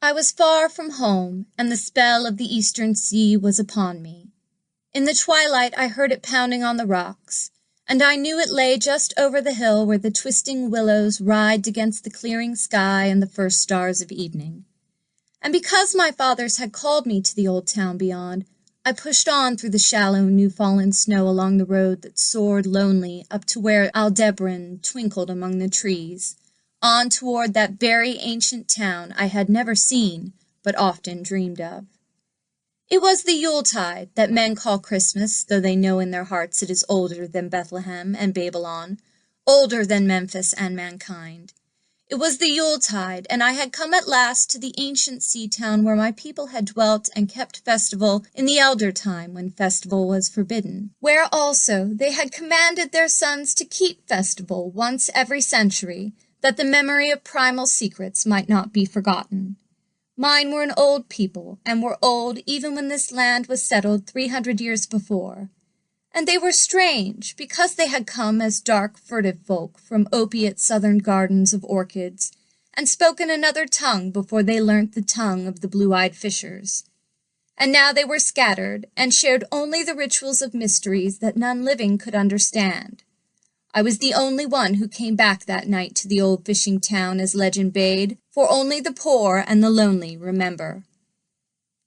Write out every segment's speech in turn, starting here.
I was far from home, and the spell of the eastern sea was upon me. In the twilight I heard it pounding on the rocks, and I knew it lay just over the hill where the twisting willows writhed against the clearing sky and the first stars of evening. And because my fathers had called me to the old town beyond, I pushed on through the shallow new-fallen snow along the road that soared lonely up to where Aldebaran twinkled among the trees, on toward that very ancient town I had never seen, but often dreamed of. It was the Yuletide that men call Christmas, though they know in their hearts it is older than Bethlehem and Babylon, older than Memphis and mankind. It was the Yuletide, and I had come at last to the ancient sea-town where my people had dwelt and kept festival in the elder time when festival was forbidden, where also they had commanded their sons to keep festival once every century, that the memory of primal secrets might not be forgotten. Mine were an old people, and were old even when this land was settled 300 years before. And they were strange, because they had come as dark, furtive folk from opiate southern gardens of orchids, and spoken another tongue before they learnt the tongue of the blue-eyed fishers. And now they were scattered, and shared only the rituals of mysteries that none living could understand. I was the only one who came back that night to the old fishing town as legend bade, for only the poor and the lonely remember.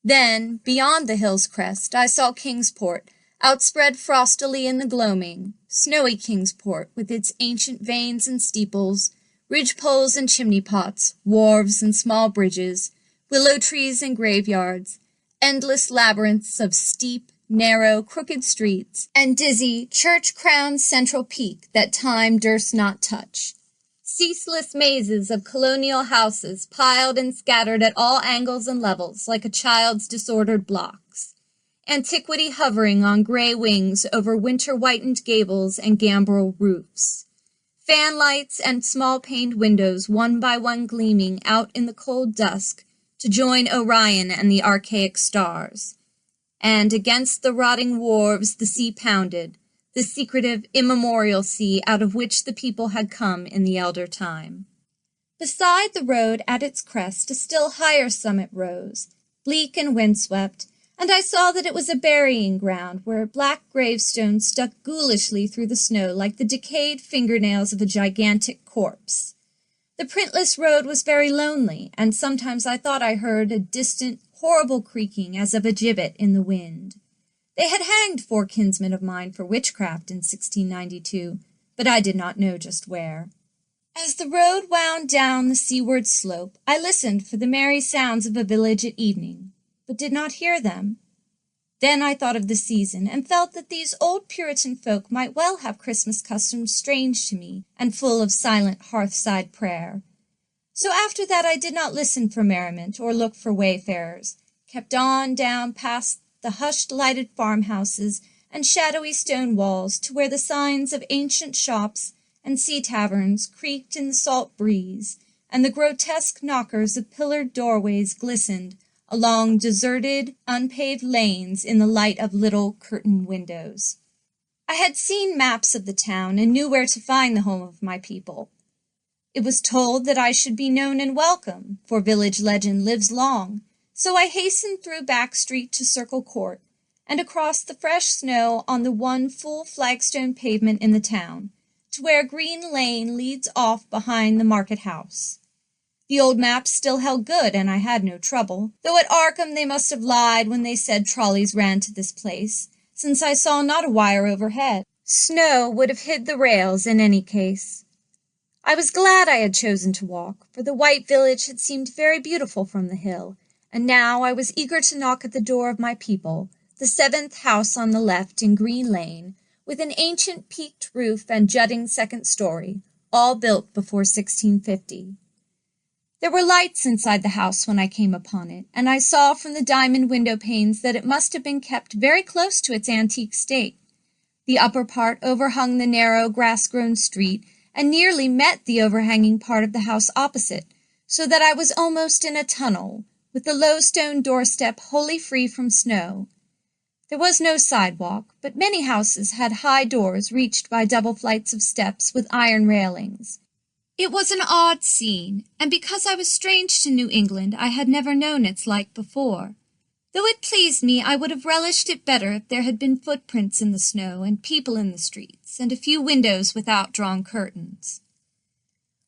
Then, beyond the hill's crest, I saw Kingsport, outspread frostily in the gloaming, snowy Kingsport, with its ancient vanes and steeples, ridge-poles and chimney-pots, wharves and small bridges, willow trees and graveyards, endless labyrinths of steep, narrow, crooked streets, and dizzy, church-crowned central peak that time durst not touch. Ceaseless mazes of colonial houses piled and scattered at all angles and levels like a child's disordered blocks. Antiquity hovering on gray wings over winter-whitened gables and gambrel roofs. Fanlights and small-paned windows one by one gleaming out in the cold dusk to join Orion and the archaic stars. And against the rotting wharves the sea pounded, the secretive, immemorial sea out of which the people had come in the elder time. Beside the road at its crest a still higher summit rose, bleak and windswept, and I saw that it was a burying ground where black gravestones stuck ghoulishly through the snow like the decayed fingernails of a gigantic corpse. The printless road was very lonely, and sometimes I thought I heard a distant, horrible creaking as of a gibbet in the wind. They had hanged 4 kinsmen of mine for witchcraft in 1692, but I did not know just where. As the road wound down the seaward slope, I listened for the merry sounds of a village at evening, but did not hear them. Then I thought of the season, and felt that these old Puritan folk might well have Christmas customs strange to me, and full of silent hearthside prayer. So after that I did not listen for merriment, or look for wayfarers, kept on down past the hushed lighted farmhouses and shadowy stone walls to where the signs of ancient shops and sea taverns creaked in the salt breeze, and the grotesque knockers of pillared doorways glistened along deserted, unpaved lanes in the light of little curtained windows. I had seen maps of the town and knew where to find the home of my people. It was told that I should be known and welcome, for village legend lives long, so I hastened through Back Street to Circle Court, and across the fresh snow on the one full flagstone pavement in the town, to where Green Lane leads off behind the market house. The old maps still held good, and I had no trouble, though at Arkham they must have lied when they said trolleys ran to this place, since I saw not a wire overhead. Snow would have hid the rails in any case. I was glad I had chosen to walk, for the white village had seemed very beautiful from the hill, and now I was eager to knock at the door of my people, the 7th house on the left in Green Lane, with an ancient peaked roof and jutting second story, all built before 1650. There were lights inside the house when I came upon it, and I saw from the diamond window panes that it must have been kept very close to its antique state. The upper part overhung the narrow, grass-grown street, and nearly met the overhanging part of the house opposite, so that I was almost in a tunnel, with the low stone doorstep wholly free from snow. There was no sidewalk, but many houses had high doors reached by double flights of steps with iron railings. It was an odd scene, and because I was strange to New England, I had never known its like before. Though it pleased me, I would have relished it better if there had been footprints in the snow, and people in the streets, and a few windows without drawn curtains.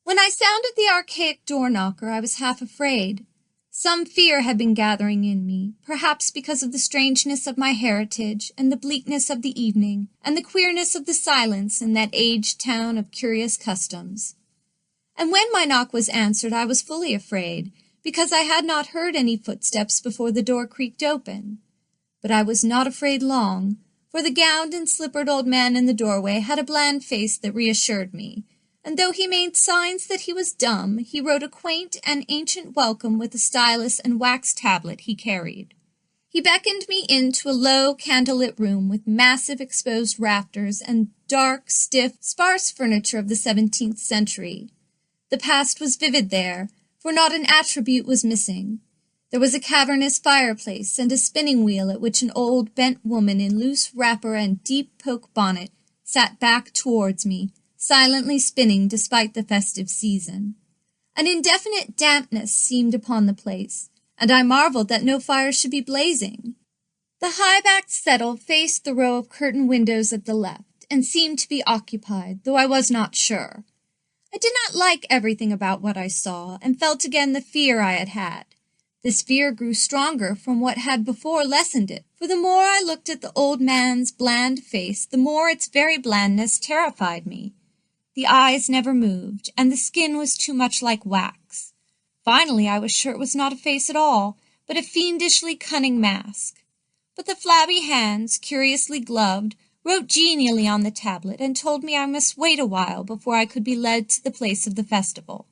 When I sounded the archaic door-knocker, I was half afraid. Some fear had been gathering in me, perhaps because of the strangeness of my heritage, and the bleakness of the evening, and the queerness of the silence in that aged town of curious customs. And when my knock was answered, I was fully afraid, because I had not heard any footsteps before the door creaked open. But I was not afraid long, for the gowned and slippered old man in the doorway had a bland face that reassured me, and though he made signs that he was dumb, he wrote a quaint and ancient welcome with a stylus and wax tablet he carried. He beckoned me into a low, candlelit room with massive exposed rafters and dark, stiff, sparse furniture of the 17th century. The past was vivid there, for not an attribute was missing. There was a cavernous fireplace and a spinning wheel at which an old, bent woman in loose wrapper and deep poke bonnet sat back towards me, silently spinning despite the festive season. An indefinite dampness seemed upon the place, and I marveled that no fire should be blazing. The high-backed settle faced the row of curtained windows at the left, and seemed to be occupied, though I was not sure. I did not like everything about what I saw, and felt again the fear I had had. This fear grew stronger from what had before lessened it, for the more I looked at the old man's bland face, the more its very blandness terrified me. The eyes never moved, and the skin was too much like wax. Finally, I was sure it was not a face at all, but a fiendishly cunning mask. But the flabby hands, curiously gloved, wrote genially on the tablet and told me I must wait a while before I could be led to the place of the festival.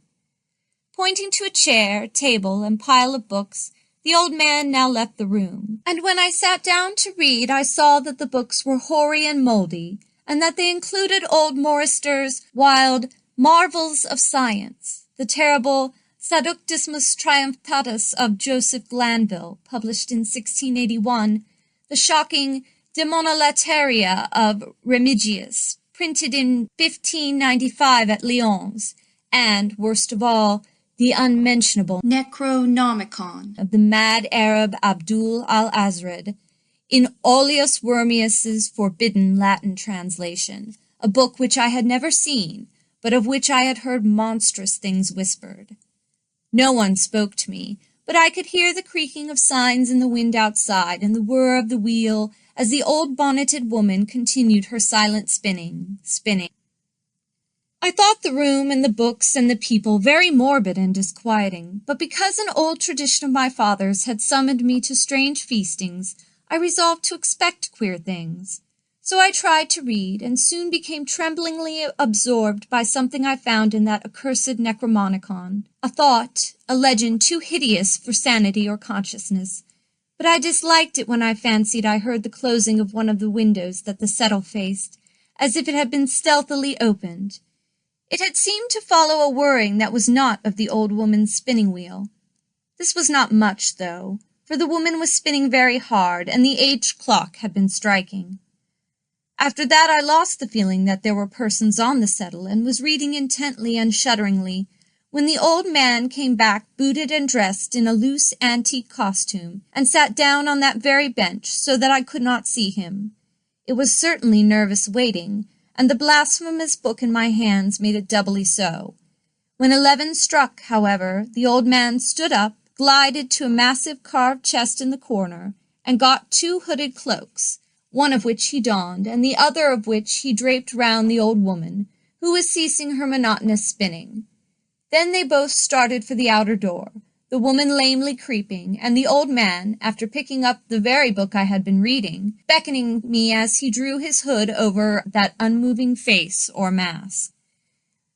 Pointing to a chair, table, and pile of books, the old man now left the room, and when I sat down to read, I saw that the books were hoary and mouldy, and that they included old Morrister's wild Marvels of Science, the terrible Seductismus Triumphatus of Joseph Glanville, published in 1681, the shocking De Monolateria of Remigius, printed in 1595 at Lyons, and, worst of all, the unmentionable Necronomicon of the mad Arab Abdul al-Azred, in Olius Wormius's forbidden Latin translation, a book which I had never seen, but of which I had heard monstrous things whispered. No one spoke to me, but I could hear the creaking of signs in the wind outside and the whir of the wheel as the old bonneted woman continued her silent spinning. I thought the room and the books and the people very morbid and disquieting, but because an old tradition of my father's had summoned me to strange feastings, I resolved to expect queer things. So I tried to read, and soon became tremblingly absorbed by something I found in that accursed Necronomicon, a thought, a legend too hideous for sanity or consciousness. But I disliked it when I fancied I heard the closing of one of the windows that the settle faced, as if it had been stealthily opened. It had seemed to follow a whirring that was not of the old woman's spinning wheel. This was not much, though, for the woman was spinning very hard, and the aged clock had been striking. After that I lost the feeling that there were persons on the settle, and was reading intently and shudderingly, when the old man came back booted and dressed in a loose antique costume, and sat down on that very bench, so that I could not see him. It was certainly nervous waiting, and the blasphemous book in my hands made it doubly so. When 11 struck, however, the old man stood up, glided to a massive carved chest in the corner, and got 2 hooded cloaks, one of which he donned, and the other of which he draped round the old woman, who was ceasing her monotonous spinning. Then they both started for the outer door, the woman lamely creeping, and the old man, after picking up the very book I had been reading, beckoning me as he drew his hood over that unmoving face or mask.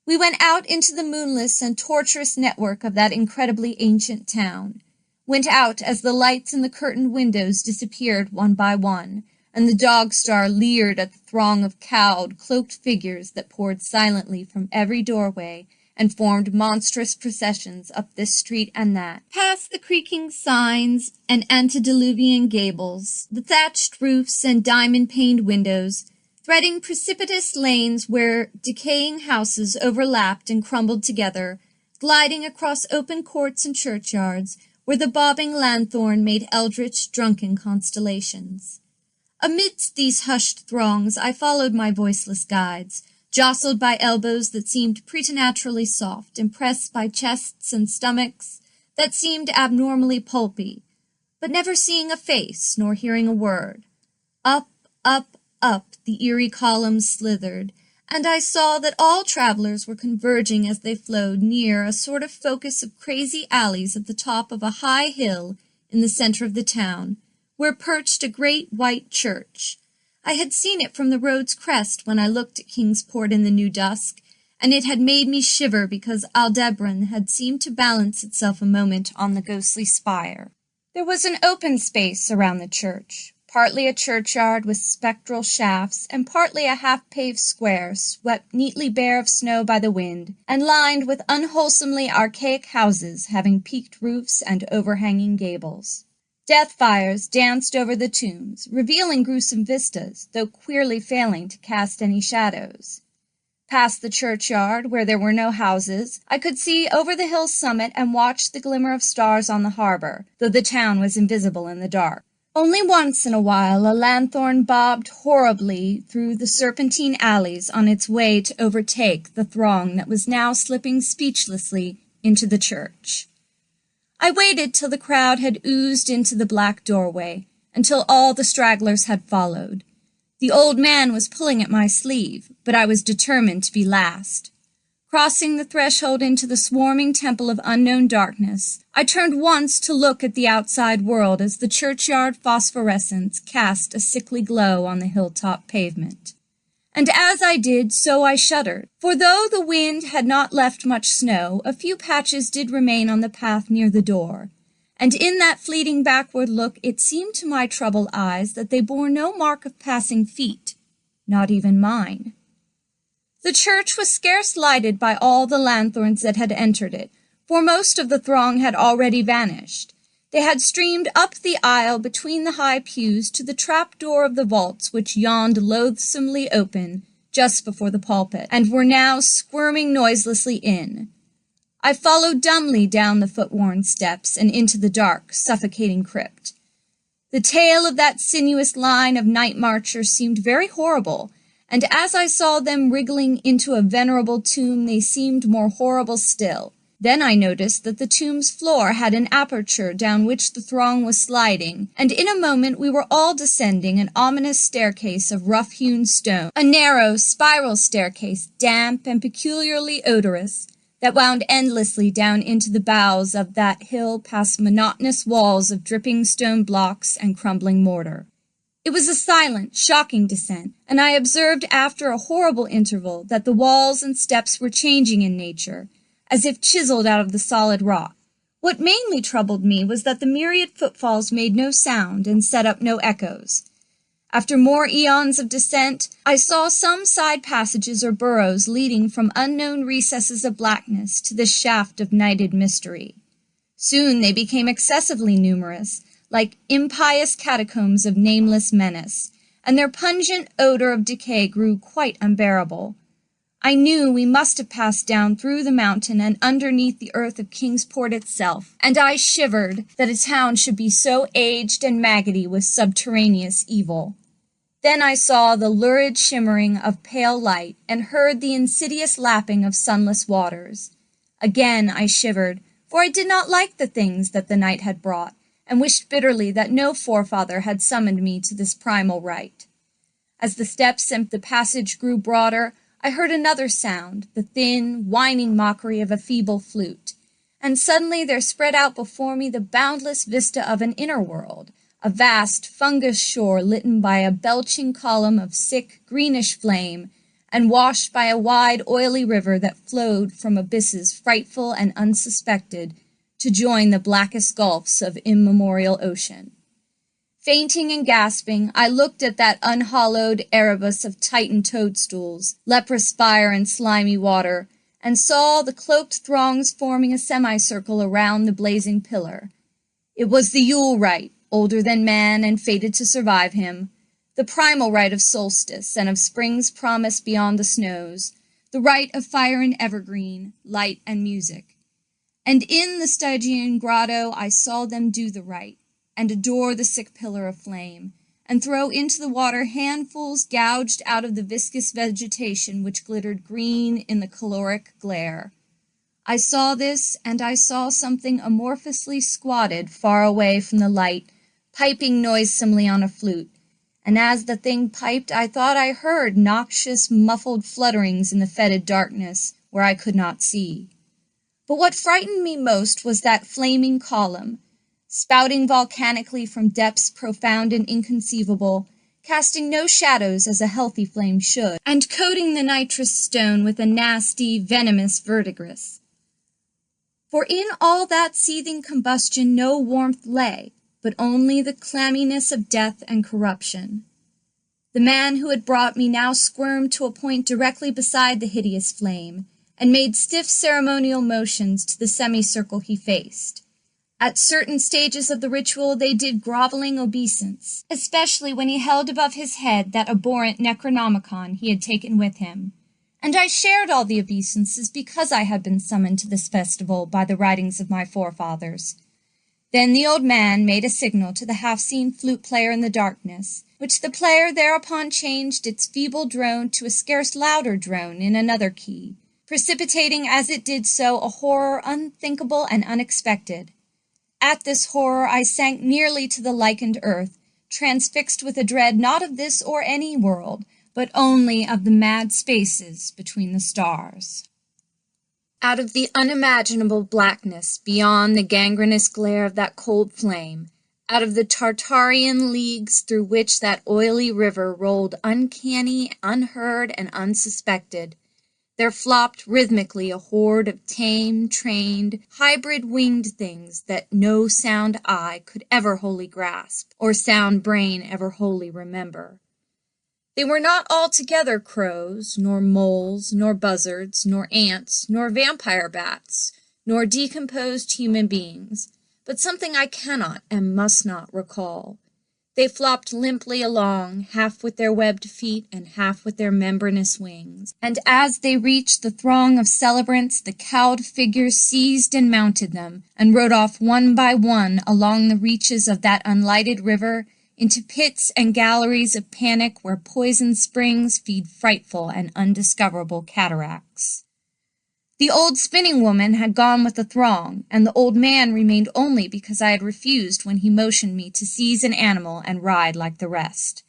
We went out into the moonless and tortuous network of that incredibly ancient town, went out as the lights in the curtained windows disappeared one by one, and the dog-star leered at the throng of cowed, cloaked figures that poured silently from every doorway and formed monstrous processions up this street and that, past the creaking signs and antediluvian gables, the thatched roofs and diamond-paned windows, threading precipitous lanes where decaying houses overlapped and crumbled together, gliding across open courts and churchyards where the bobbing lanthorn made eldritch, drunken constellations. Amidst these hushed throngs I followed my voiceless guides, jostled by elbows that seemed preternaturally soft, impressed by chests and stomachs that seemed abnormally pulpy, but never seeing a face nor hearing a word. Up, up, up the eerie columns slithered, and I saw that all travelers were converging as they flowed near a sort of focus of crazy alleys at the top of a high hill in the center of the town, where perched a great white church. I had seen it from the road's crest when I looked at Kingsport in the new dusk, and it had made me shiver because Aldebaran had seemed to balance itself a moment on the ghostly spire. There was an open space around the church, partly a churchyard with spectral shafts, and partly a half-paved square swept neatly bare of snow by the wind, and lined with unwholesomely archaic houses having peaked roofs and overhanging gables. Death fires danced over the tombs, revealing gruesome vistas, though queerly failing to cast any shadows. Past the churchyard, where there were no houses, I could see over the hill's summit and watch the glimmer of stars on the harbor, though the town was invisible in the dark. Only once in a while a lanthorn bobbed horribly through the serpentine alleys on its way to overtake the throng that was now slipping speechlessly into the church. I waited till the crowd had oozed into the black doorway, until all the stragglers had followed. The old man was pulling at my sleeve, but I was determined to be last. Crossing the threshold into the swarming temple of unknown darkness, I turned once to look at the outside world as the churchyard phosphorescence cast a sickly glow on the hilltop pavement. And as I did, so I shuddered, for though the wind had not left much snow, a few patches did remain on the path near the door, and in that fleeting backward look it seemed to my troubled eyes that they bore no mark of passing feet, not even mine. The church was scarce lighted by all the lanthorns that had entered it, for most of the throng had already vanished. They had streamed up the aisle between the high pews to the trap-door of the vaults which yawned loathsomely open just before the pulpit, and were now squirming noiselessly in. I followed dumbly down the foot-worn steps and into the dark, suffocating crypt. The tale of that sinuous line of night marchers seemed very horrible, and as I saw them wriggling into a venerable tomb they seemed more horrible still. Then I noticed that the tomb's floor had an aperture down which the throng was sliding, and in a moment we were all descending an ominous staircase of rough-hewn stone, a narrow, spiral staircase, damp and peculiarly odorous, that wound endlessly down into the bowels of that hill past monotonous walls of dripping stone blocks and crumbling mortar. It was a silent, shocking descent, and I observed after a horrible interval that the walls and steps were changing in nature, as if chiseled out of the solid rock. What mainly troubled me was that the myriad footfalls made no sound and set up no echoes. After more eons of descent, I saw some side passages or burrows leading from unknown recesses of blackness to this shaft of nighted mystery. Soon they became excessively numerous, like impious catacombs of nameless menace, and their pungent odor of decay grew quite unbearable. I knew we must have passed down through the mountain and underneath the earth of Kingsport itself, and I shivered that a town should be so aged and maggoty with subterraneous evil. Then I saw the lurid shimmering of pale light and heard the insidious lapping of sunless waters. Again I shivered, for I did not like the things that the night had brought, and wished bitterly that no forefather had summoned me to this primal rite. As the steps and the passage grew broader, I heard another sound, the thin, whining mockery of a feeble flute, and suddenly there spread out before me the boundless vista of an inner world, a vast fungus shore lit by a belching column of sick, greenish flame, and washed by a wide, oily river that flowed from abysses frightful and unsuspected to join the blackest gulfs of immemorial ocean. Fainting and gasping, I looked at that unhallowed Erebus of Titan toadstools, leprous fire and slimy water, and saw the cloaked throngs forming a semicircle around the blazing pillar. It was the Yule rite, older than man and fated to survive him, the primal rite of solstice and of spring's promise beyond the snows, the rite of fire and evergreen, light and music. And in the Stygian grotto I saw them do the rite, and adore the sick pillar of flame, and throw into the water handfuls gouged out of the viscous vegetation which glittered green in the caloric glare. I saw this, and I saw something amorphously squatted far away from the light, piping noisomely on a flute, and as the thing piped I thought I heard noxious, muffled flutterings in the fetid darkness, where I could not see. But what frightened me most was that flaming column, spouting volcanically from depths profound and inconceivable, casting no shadows as a healthy flame should, and coating the nitrous stone with a nasty, venomous verdigris. For in all that seething combustion no warmth lay, but only the clamminess of death and corruption. The man who had brought me now squirmed to a point directly beside the hideous flame, and made stiff ceremonial motions to the semicircle he faced. At certain stages of the ritual they did groveling obeisance, especially when he held above his head that abhorrent Necronomicon he had taken with him, and I shared all the obeisances because I had been summoned to this festival by the writings of my forefathers. Then the old man made a signal to the half-seen flute-player in the darkness, which the player thereupon changed its feeble drone to a scarce louder drone in another key, precipitating as it did so a horror unthinkable and unexpected. At this horror I sank nearly to the lichened earth, transfixed with a dread not of this or any world, but only of the mad spaces between the stars. Out of the unimaginable blackness beyond the gangrenous glare of that cold flame, out of the Tartarian leagues through which that oily river rolled uncanny, unheard, and unsuspected, there flopped rhythmically a horde of tame, trained, hybrid-winged things that no sound eye could ever wholly grasp, or sound brain ever wholly remember. They were not altogether crows, nor moles, nor buzzards, nor ants, nor vampire bats, nor decomposed human beings, but something I cannot and must not recall. They flopped limply along, half with their webbed feet and half with their membranous wings, and as they reached the throng of celebrants, the cowled figures seized and mounted them, and rode off one by one along the reaches of that unlighted river, into pits and galleries of panic where poisoned springs feed frightful and undiscoverable cataracts. The old spinning woman had gone with the throng, and the old man remained only because I had refused when he motioned me to seize an animal and ride like the rest.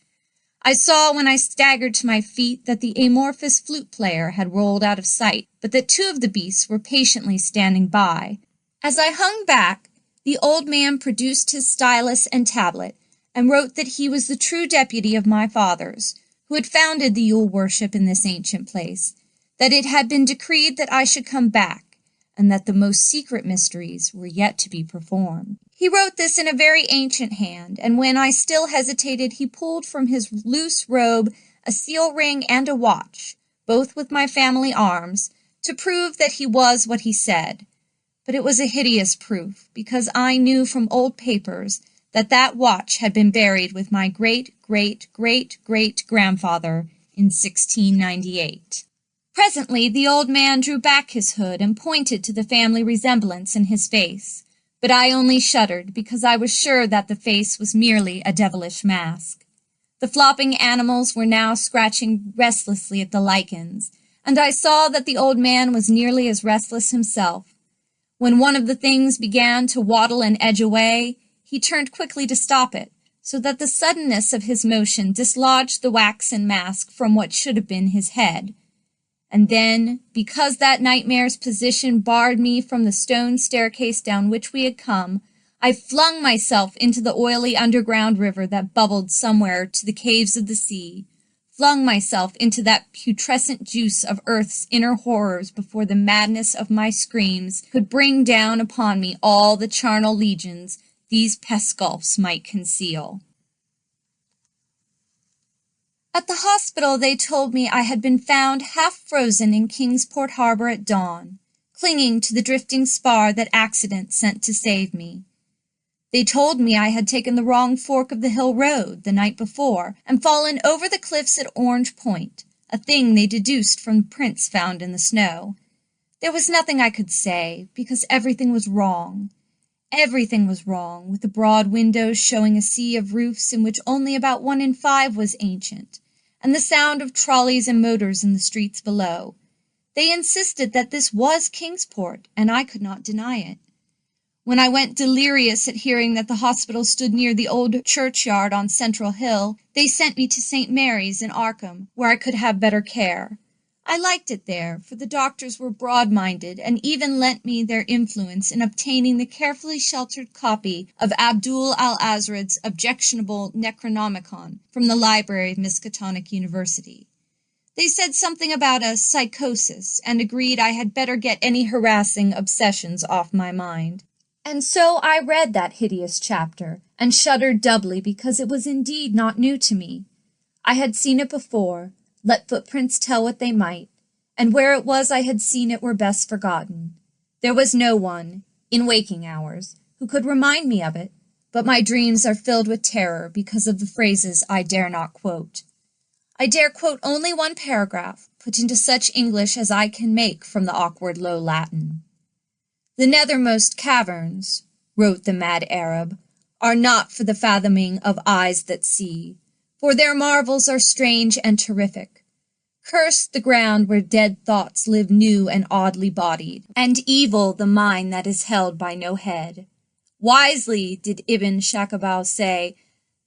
I saw when I staggered to my feet that the amorphous flute-player had rolled out of sight, but that two of the beasts were patiently standing by. As I hung back, the old man produced his stylus and tablet, and wrote that he was the true deputy of my fathers, who had founded the Yule worship in this ancient place, that it had been decreed that I should come back, and that the most secret mysteries were yet to be performed. He wrote this in a very ancient hand, and when I still hesitated, he pulled from his loose robe a seal ring and a watch, both with my family arms, to prove that he was what he said. But it was a hideous proof, because I knew from old papers that that watch had been buried with my great-great-great-great-grandfather in 1698. Presently the old man drew back his hood and pointed to the family resemblance in his face, but I only shuddered because I was sure that the face was merely a devilish mask. The flopping animals were now scratching restlessly at the lichens, and I saw that the old man was nearly as restless himself. When one of the things began to waddle and edge away, he turned quickly to stop it, so that the suddenness of his motion dislodged the waxen mask from what should have been his head. And then, because that nightmare's position barred me from the stone staircase down which we had come, I flung myself into the oily underground river that bubbled somewhere to the caves of the sea, flung myself into that putrescent juice of earth's inner horrors before the madness of my screams could bring down upon me all the charnel legions these pest gulfs might conceal. At the hospital they told me I had been found half frozen in Kingsport Harbor at dawn, clinging to the drifting spar that accident sent to save me. They told me I had taken the wrong fork of the hill road the night before and fallen over the cliffs at Orange Point, a thing they deduced from prints found in the snow. There was nothing I could say, because everything was wrong. Everything was wrong, with the broad windows showing a sea of roofs in which only about 1 in 5 was ancient, and the sound of trolleys and motors in the streets below. They insisted that this was Kingsport, and I could not deny it. When I went delirious at hearing that the hospital stood near the old churchyard on Central Hill, they sent me to St. Mary's in Arkham, where I could have better care. I liked it there, for the doctors were broad-minded and even lent me their influence in obtaining the carefully sheltered copy of Abdul al-Azrad's objectionable Necronomicon from the library of Miskatonic University. They said something about a psychosis and agreed I had better get any harassing obsessions off my mind. And so I read that hideous chapter, and shuddered doubly because it was indeed not new to me. I had seen it before, let footprints tell what they might, and where it was I had seen it were best forgotten. There was no one, in waking hours, who could remind me of it, but my dreams are filled with terror because of the phrases I dare not quote. I dare quote only one paragraph, put into such English as I can make from the awkward low Latin. "The nethermost caverns," wrote the mad Arab, "are not for the fathoming of eyes that see, for their marvels are strange and terrific. Cursed the ground where dead thoughts live new and oddly bodied, and evil the mind that is held by no head. Wisely did Ibn Shakabau say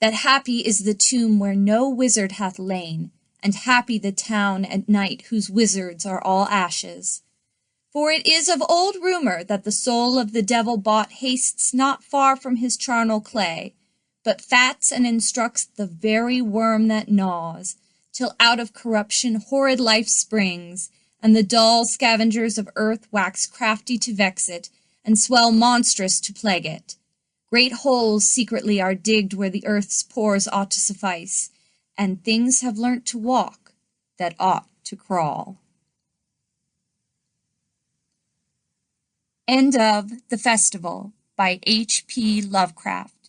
that happy is the tomb where no wizard hath lain, and happy the town at night whose wizards are all ashes. For it is of old rumor that the soul of the devil-bought hastes not far from his charnel clay, but fats and instructs the very worm that gnaws, till out of corruption horrid life springs, and the dull scavengers of earth wax crafty to vex it, and swell monstrous to plague it. Great holes secretly are digged where the earth's pores ought to suffice, and things have learnt to walk that ought to crawl." End of The Festival by H.P. Lovecraft.